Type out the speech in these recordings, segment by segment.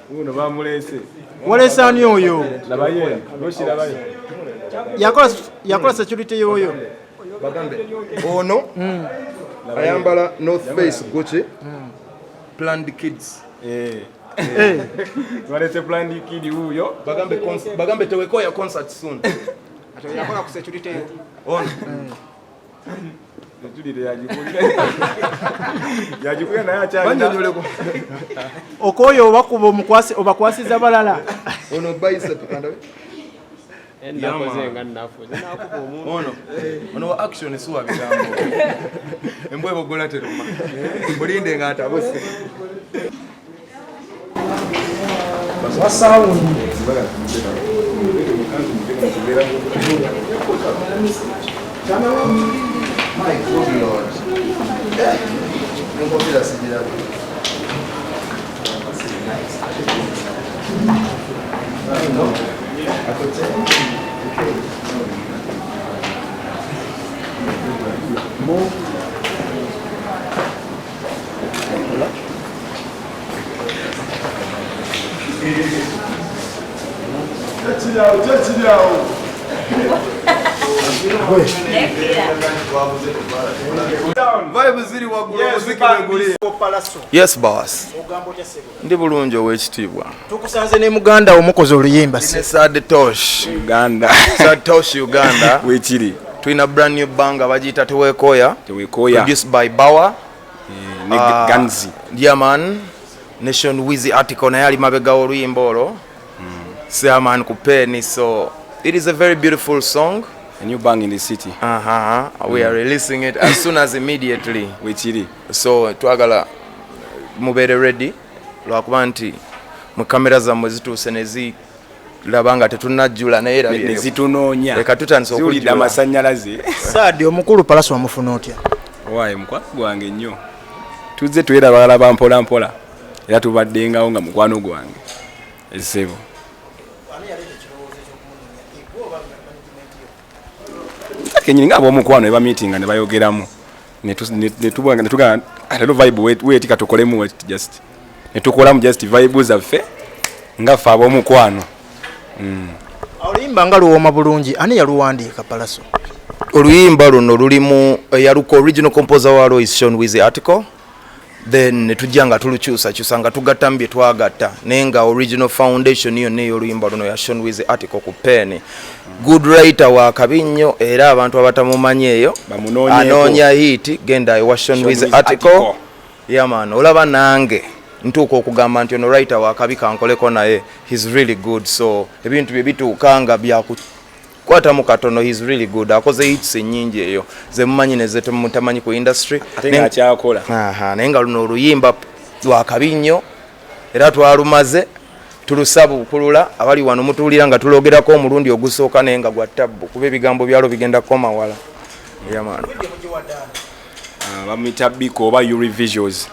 uno bamulese walesa ani oyo labaye loshirabaye yakola security yoyo bagambe ono ayambala North Face Gucci Planned Kids walese Planned Kid huyo bagambe tewekoya concert soon yakola ku security yo ono yajikulira naye akyali banyonyoleko okoyo obakwasiza balala ono bicep kandawe ono wa action suwa bigambo embwe bogola teruma mulinde nga atabose wasawu My good Lord. Nunca vi assim direto. Yes boss. Ndi bulungi ow'ekitiibwa. Tukusanze ne muganda omukozi oluyimba se. Sad Torsh Uganda. Sad Torsh Uganda. wekiri Twina brand new banga bagiyita tewekoya. tewekoya Produced by Bauer. ne Ganzi Yeah man. Nation Wizi article naye ali mabega oluyimba olwo. Man kupeni, so it is a very beautiful song. a new bang in the city We are releasing it as soon as immediately. wekiri So twagala mubere ready lwakuba nti mu kamera zammwe zituuse neziraba nga tetunajjula naye nezitunoonya leka tutandise ziwulidde amasannyalaze Saadi omukulu Pallaso wamufuna otya? waaye mukwano gwange nnyo tuzze twerabalaba mpola mpola era tubaddengawo nga mukwano gwange esebo kenyini nga ab'omukwano eba meetinga ne bayogeramu netugamba atalo vibe weetika tukolemu just netukolamu just vibe zaffe nga ffe ab'omukwano. Oluyimba nga luwooma bulungi ani yaluwandiika Pallaso? oluyimba luno lulimu yaluko original composer walo is Sean Wizi article, then netujja nga tulukyusa nga tugattamu bye twagatta naye nga original foundation yonna ey'oluyimba luno ya Sean Wizi article ku pen. Good writer wa kabi nnyo era abantu abatamumanyi eyo anoonya hit genda ewa Sean Wizi article. Yeah man, olaba nange ntuuka okugamba nti ono writer wa kabi kankoleko naye he's really good, so ebintu bye bituuka nga byakukwata mu katono he's really good. Akoze hits ennyingi eyo ze mumanyi ne ze temutamanyi ku industry naye nga luno oluyimba lwa kabi nnyo era twalumaze tulusabu kulula abali wano mutuulira nga tulogerako omulundi ogusooka naye nga gwa tabbu kuba ebigambo byalo bigenda kukoma wala. Yamana bamuyita Biko oba Yuri Visuals.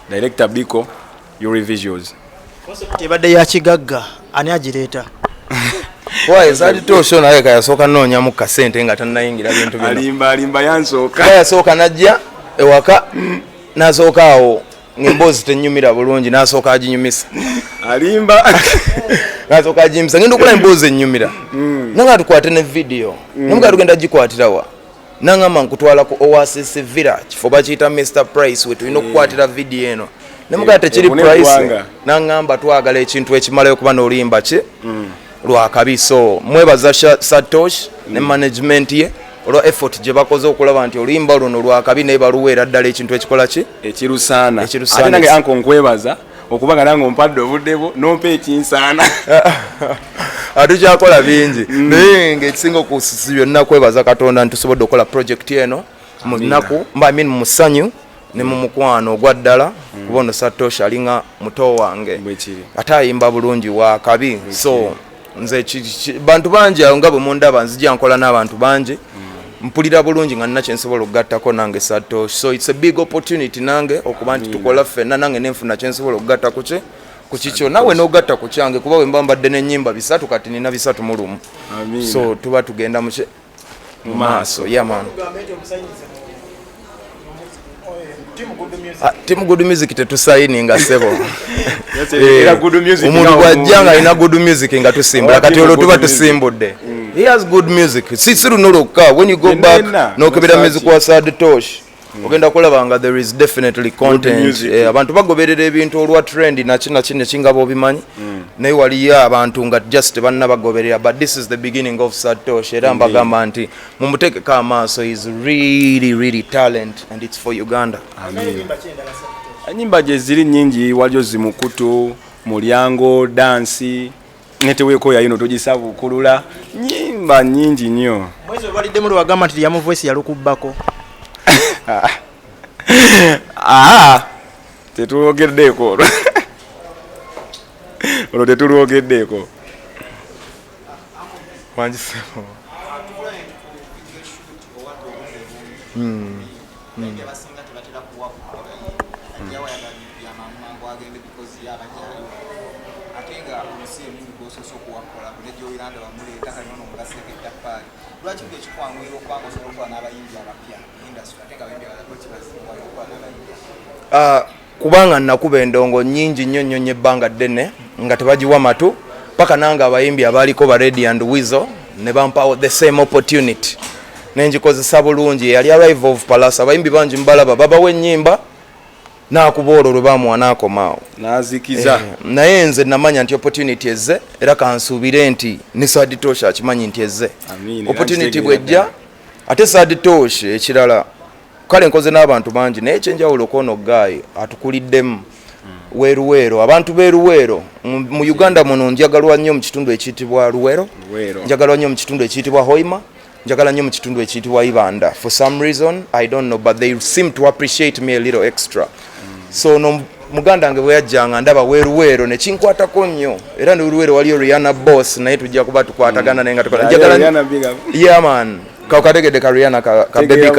Director Biko Yuri Visuals. Ebadde ya kigagga ani agireeta? Why Sad Torsh naye kayasooka noonya mu kasente nga tannayingira bintu bino. Alimba yansooka. Kayasooka najja ewaka nasooka awo ng'emboozi tennyumira bulungi nasooka aginyumisa. Alimba nasooka aginyumisa ngenda okukola emboozi ennyumira nanga tukwate ne video namuga tugenda gikwatirawa nangamba nkutwala ku Oasis Villa kifo bakiyita Mr Price we tulina okukwatira video eno namuga tekiri price nangamba twagala ekintu ekimalayo kuba n'oluyimba ki lwakabi. So mwebaza Sad Torsh ne management ye olwa effort gye bakoze okulaba nti oluyimba luno lwakabi naye baluweera ddala ekintu ekikola ki ekirusaana. Ate nange anko nkwebaza okubanga nange ompadde obuddebo nompa ekinsaana. Atukyakola bingi naye ng'ekisinga okusi byonna kwebaza Katonda nti tusobodde okukola project eno mu nnaku mu musanyu ne mu mukwano ogwa ddala kuba ono Sad Torsh alinga muto wange ate ayimba bulungi wa kabi. So nze bantu bangi nga bwe mundaba nzija nkola n'abantu bangi mpulira bulungi nga nina kyensobola okugattako nange Sad Torsh. So it's a big opportunity nange okuba nti tukola ffenna nange nenfuna kyensobola okugatta ku kikyo nawe n'ogatta ku kyange kuba bwe mba mbadde n'ennyimba 3 kati nina 3 mu lumu. So tuba tugenda mu maaso. Yeah man. Team Good Music tetusayininga sebo. Era Good Music. Umuntu bwajjanga ina Good Music nga tusimbula kati olwo tuba tusimbudde. He has good music. Sisiru noloka when you go back nokebera music wa Sad Torsh. Ogenda kulaba nga there is definitely content. Abantu bagoberera ebintu olwa trend na kino kingabo bimanyi. Naye waliyo abantu nga just banna bagoberera, but this is the beginning of Sad Torsh. Era mbagamba nti mumutekeko amaaso is really talent and it's for Uganda. Amen. Nyimba je ziri nyingi waliyo zimukutu, mulyango, dansi, neteweeko ya yino togisabu kulula. Nyimba nyingi nnyo. Mwezi walidde mu lwagamba nti ya mu voice yalukubbako. Tetulwogeddeko. Olwo tetulwogeddeko. Wanjisemo. Kubanga nakuba endongo nyingi nnyo ebbanga ddene nga tebagiwa matu paka nanga abayimbi abaliko ba Ready and Weasel ne bampa the same opportunity nenjikozesa bulungi. Yali arrive of Pallaso abayimbi bangi mbalaba babawe ennyimba nakuba olwo lwe bamwanaakomaawo nazikiza. Naye nze namanya nti opportunity ezze era kansuubire nti ne Sad Torsh akimanyi nti ezze opportunity bwejja ate Sad Torsh ekirala kale nkoze n'abantu bangi naye ekyenjawulo kono gayi atukuliddemu weruwero. Abantu beruwero mu Uganda muno njagalwa nnyo mu kitundu ekiyitibwa Luwero, njagalwa nnyo mu kitundu ekiyitibwa Hoima, njagala nnyo mu kitundu ekiyitibwa Ibanda. For some reason I don't know, but they seem to appreciate me a little extra. So no muganda nge bwe yajjanga ndaba weruwero ne kinkwatako nnyo era ne weruwero waliyo Rihanna boss naye tujja kuba tukwatagana naye nga tukola njagala yeah man kategede ka Rihanna ka baby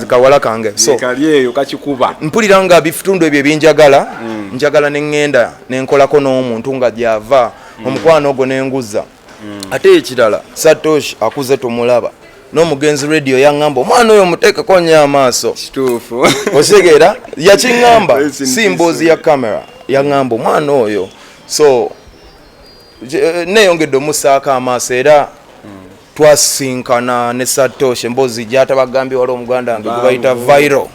ka wala kange so kaliyeyo kachikuba mpulira nga bifutundu ebyo binjagala njagala nengenda nenkolako n'omuntu nga java omukwano ogwo nenguza ate ekirala Sad Torsh akuze tumulaba n'omugenzi radio yangamba omwana oyo muteekeko nnyo amaaso kituufu osegeera yakingamba si mboozi ya kamera yangamba omwana oyo so neyongedde omusaako amaaso era twasinkana ne Sad Torsh emboozi gyatabagambye wali omuganda wange gwe bayita viral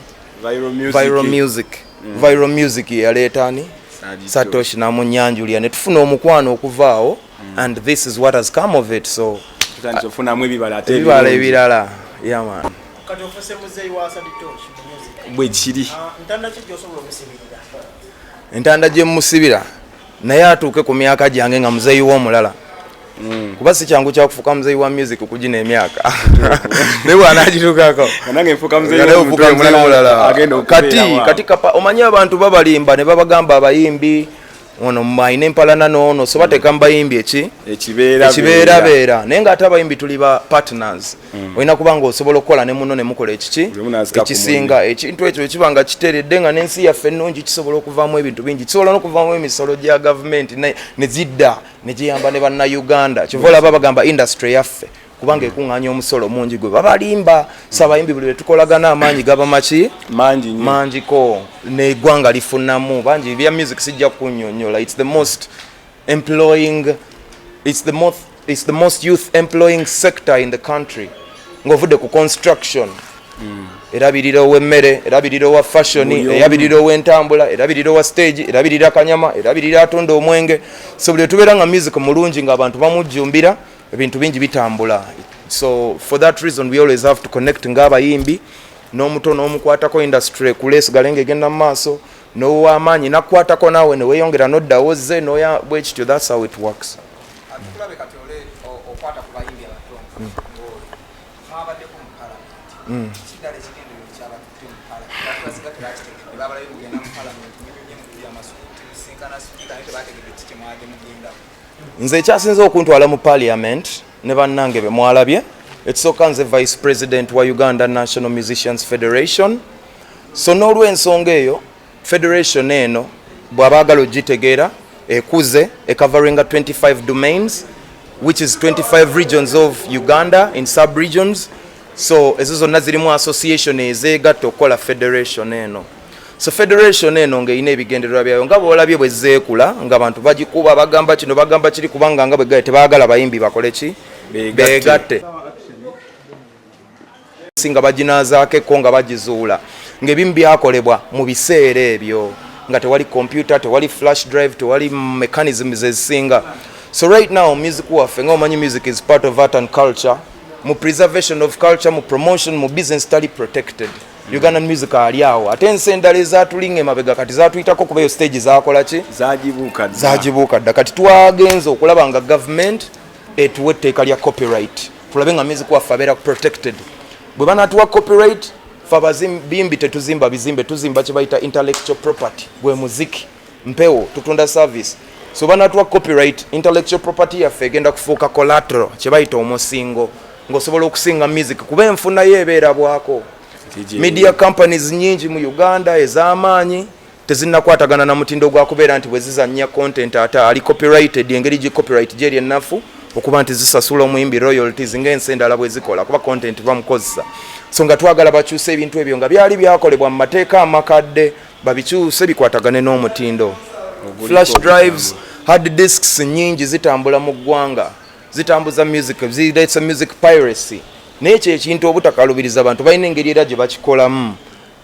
music yaleetaani Sad Torsh namunyanjulira ne tufuna omukwano okuvaawo and this is what has come of it. So tufunamu ebibala ebirala yeah man kati ofese muzeeyi wa Sad Torsh mu music bwe kiri ntanda ki gy'osobola omusibirira entanda gye musibira naye atuuke ku myaka gyange nga muzeeyi w'omulala kuba si kyangu kyakufuka muzeeyi wa music kugina emyaka naye bw'anagitukako nange nfuka muzeeyi w'omulala kati omanyi abantu babalimba ne babagamba abayimbi ono mine empalana nono so bateka mbayimbi ekibeera naye nga ate abayimbi tuli ba partners olina kubanga osobola okukola ne muno ne mukola ekisinga ekintu ekyo ekibanga kiteredde nga n'ensi yaffe ennungi kisobola okuvaamu ebintu bingi kisobola n'okuvaamu emisolo gya gavumenti ne zidda ne giyamba ne bannayuganda kyova olaba bagamba industry yaffe kubanga ekuŋŋaanya omusolo mungi gwe babalimba so abayimbi buli lwe tukolagana amaanyi gaba maki mangiko neggwanga lifunamu bangi bya music sijja kunnyonnyola it's the most youth employing sector in the country ng'ovudde ku construction erabirira ow'emmere erabirira owa fashion erabirira ow'entambula erabirira owa stage erabirira kanyama erabirira atunda omwenge so buli lwe tubeera nga music mulungi ng'abantu bamujjumbira ebintu bingi bitambula. So for that reason we always have to connect ng'abayimbi n'omuto n'omukwatako industry kuleesigala ng'egenda mu maaso n'ow'amaanyi nakukwatako naawe ne weeyongera n'oddawo ze n'oya bwe kityo that's how it works. Nze ekyasinze okuntwala mu parliament ne bannange be mwalabye ekisooka nze vice president wa Uganda National Musicians Federation so n'olw'ensonga eyo federation eno bw'abaagala ogitegeera ekuze ecoveringa 25 domains which is 25 regions of Uganda in sub-regions so ezo zonna zirimu association ezeegatta okukola federation eno So federation eno ng'erina ebigendererwa byayo nga bw'olabye bwe zeekula ng'abantu bagikuba bagamba kino bagamba kiri kubanga nga bwe gaye tebaagala bayimbi bakole ki beegatte singa baginaazaako nga bagizuula ng'ebimu byakolebwa mu biseera ebyo nga tewali computer tewali flash drive tewali mechanisms ezisinga. So right now music waffe nga omanyi music is part of art and culture, mu preservation of culture, mu promotion, mu business tali protected. Ugandan music ali awo ate ensi endala ezatulinga emabega kati zatuyitako kuba eyo stage zakola ki zagibuuka dda kati twagenza okulaba nga government etuwa etteeka lya copyright tulabe nga music waffe abeera protected. Bwe banatuwa copyright fe abazimbi tetuzimba bizimbe tuzimba kye bayita intellectual property gwe muziki mpewo tutunda service. So banatuwa copyright intellectual property yaffe egenda kufuuka collateral kye bayita omusingo ng'osobola okusinga music kuba enfuna yo ebeera bwako. Media companies nyingi mu Uganda ez'amaanyi tezinnakwatagana na mutindo gwa kubeera nti bwe zizannya content ate ali copyrighted engeri gi copyright gyeri ennafu okuba nti zisasula omuyimbi royalties ng'ensi endala bwe zikola kuba content bamukozesa. So nga twagala bakyuse ebintu ebyo nga byali byakolebwa mu mateeka amakadde babikyuse bikwatagane n'omutindo. Flash drives hard disks nyingi zitambula mu ggwanga zitambuza music zireetsa music piracy. N'ekyo ekintu obutakalubiriza abantu balina engeri era gye bakikolamu.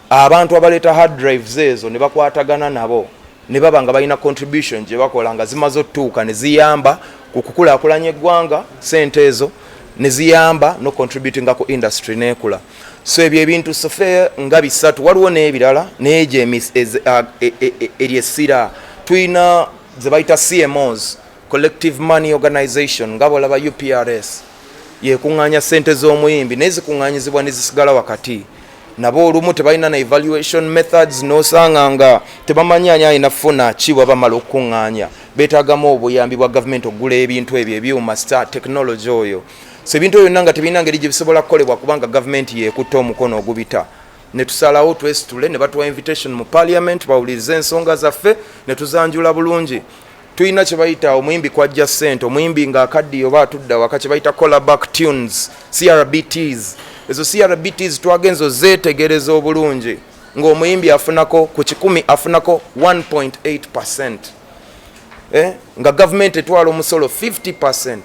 Abantu abaleeta hard drives ezo ne bakwatagana nabo ne baba nga balina contribution gye bakola nga zimaze otuuka ne ziyamba ku kukulaakulanya eggwanga sente ezo ne ziyamba no contributing ku industry n'ekula. So ebyo ebintu sofe nga bisatu waliwo n'ebirala n'egyo eryessira tulina ze bayita CMOs collective money organization nga bolaba UPRS yekuŋŋaanya sente z'omuyimbi nezikuŋŋaanyizibwa nezisigala wakati nabo olumu tebalina na evaluation methods n'osanga nga tebamanyi ani alina funa ki bwe bamala okuŋŋaanya beetaagamu obuyambi bwa gavumenti okugula ebintu ebyo ebyuma star technology oyo. So ebintu ebyo byonna nga tebirina ngeri gye bisobola kukolebwa kubanga gavumenti yeekutta omukono ogubita. Ne tusalawo twesitule ne batuwa invitation mu parliament bawulirize ensonga zaffe ne tuzanjula bulungi. Tulina kye bayita omuyimbi kwajja ssente omuyimbi ng'akaddiyo oba atudda waka kye bayita callback tunes CRBTs. Ezo CRBTs twagenza ozeetegereza obulungi ng'omuyimbi afunako ku 100 afunako 1.8%. Nga gavumenti etwala omusolo 50%.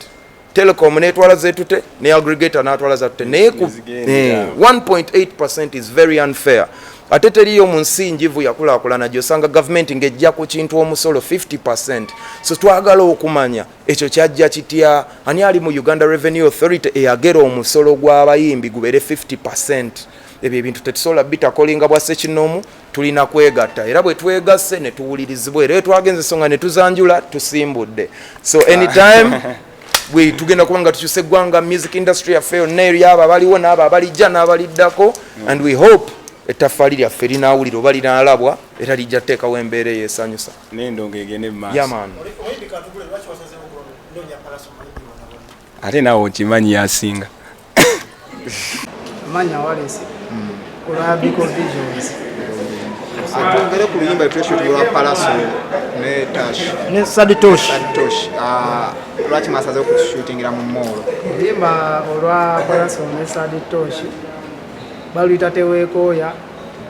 Telecom netwala zetute ne aggregator natwala zatute naye 1.8% is very unfair. Ate teriyo mu nsi njivu yakulaakulana gy'osanga gavumenti ng'ejja ku kintu omusolo 50%. So twagala okumanya ekyo kyajja kitya ani ali mu Uganda Revenue Authority eyagera omusolo gw'abayimbi gubeere 50%. Ebyo ebintu tetusobola bitakolinga bwa ssekinomu tulina kwegatta era bwe twegasse ne tuwulirizibwa era twagenze ensonga ne tuzanjula tusimbudde. So anytime bwe tugenda kubanga tukyuse eggwanga music industry yaffe yonna eri abo abaliwo n'abo abalijja n'abaliddako and we hope ettaffaali lyaffe linaawulira oba linaalabwa era lijja teekawo embeera eyeesanyusa n'endongo egende mu maaso. Yaman. Ate naawe okimanyi yasinga. Amanya walesi olwa Biko Visions. Atwongere ku luyimba tweshutingirwa Pallaso ne Torsh. Ne Torsh. Lwaki masaze okushootingira mu mall? Oluyimba olwa Pallaso ne Torsh baluyita teweekooya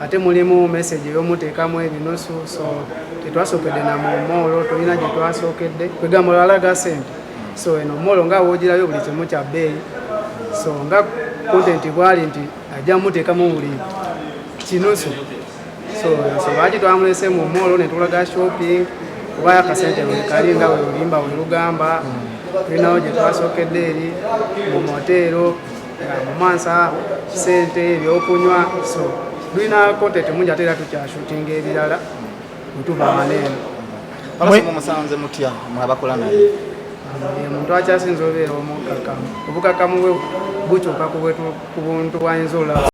ate mulimu message y'omuteekamu ebinusu so tetwasookedde na mu mall tulina gye twasookedde kwegamba olwalaga ssente so eno mall nga woogirayo buli kimu kya bbeeyi so nga content bwali nti ajja muteekamu buli kinusu so lwaki twamulese mu mall ne tulaga shopping kuba akasente wekali nga weoluyimba welugamba tulinawo gye twasookedde eri mu motero mumansa sente ebyokunywa so tulina content mungi ate era tukyashootinga ebirala mutuva maneeno. Pallaso mumusanze mutya mwabakola naye? Omuntu akyasinza obeera omukakamu obukakamu bwe bukyuka ku buntu bwayinza olaba.